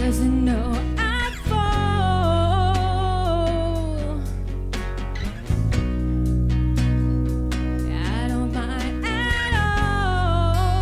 doesn't know I'd fall. I don't mind at all.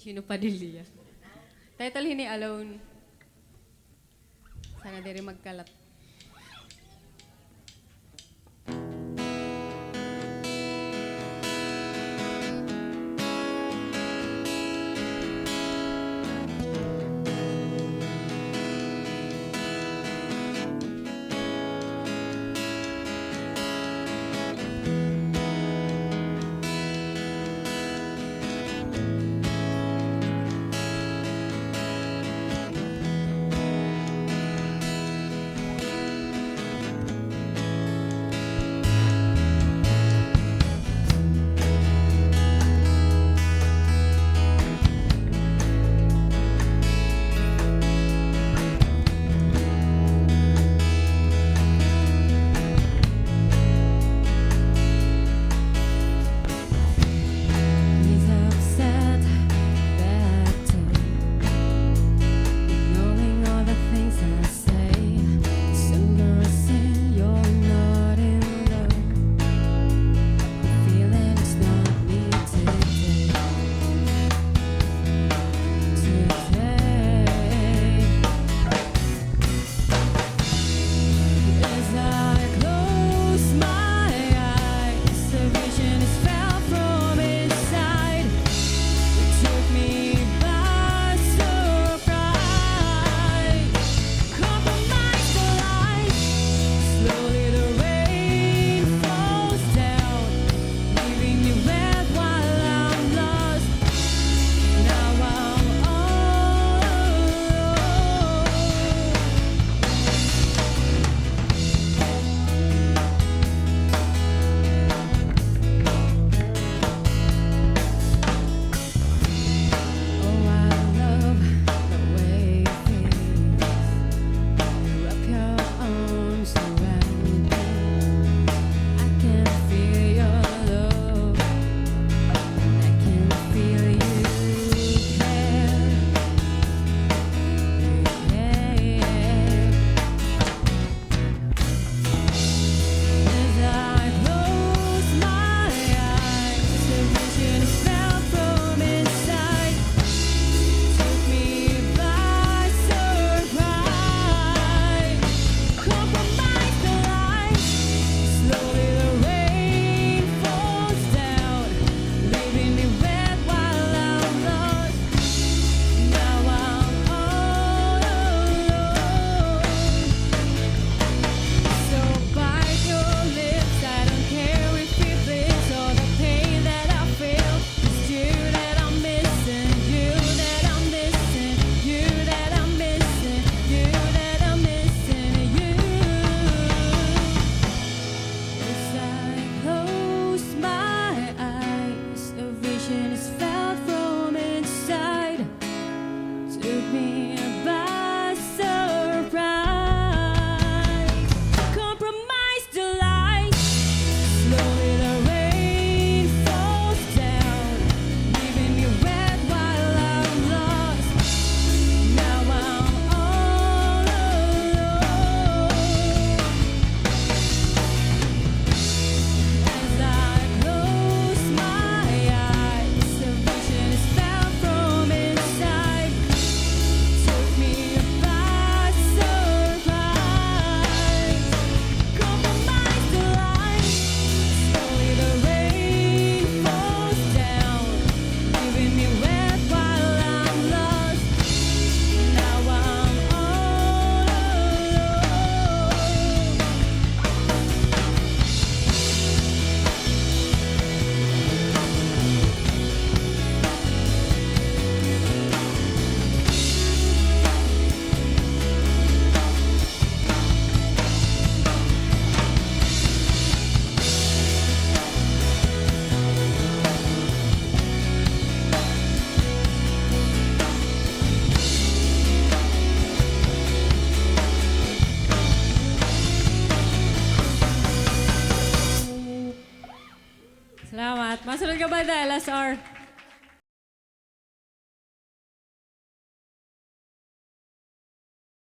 Gino Padilla. Title hini Alone. Sana diri magkalat. He's upset that ignoring all the things I say. It's embarrassing you're not in love. Feelings not me today. As I close my eyes, a vision is fell from inside. It took me by surprise. Compromise the light. Slowly the rain falls down, leaving me wet while I'm lost. Now I'm all alone. Oh, I love the way it feels. Wrap your arms around me. I can feel your love. I can feel you care. As I close my eyes, a vision fell from inside. Took me by surprise. Compromise the light. Slowly the rain falls down, leaving me wet while I'm lost. Now I'm all alone. So bite your lips. I don't care if it bleeds or the pain that I feel. It's you that I'm missing. You that I'm missing. You that I'm missing. You that I'm missing. You. As I close my eyes, a vision is felt from inside. Took me by surprise. Compromise the light. Slowly the rain falls down, leaving me wet while I'm lost. Now I'm all alone. As I close my eyes, a vision is felt from inside. Took me by surprise. Compromise the light. Slowly the rain falls down, leaving me wet while I'm lost. Now I'm all alone. Salamat. Masunod ka ba, LSR?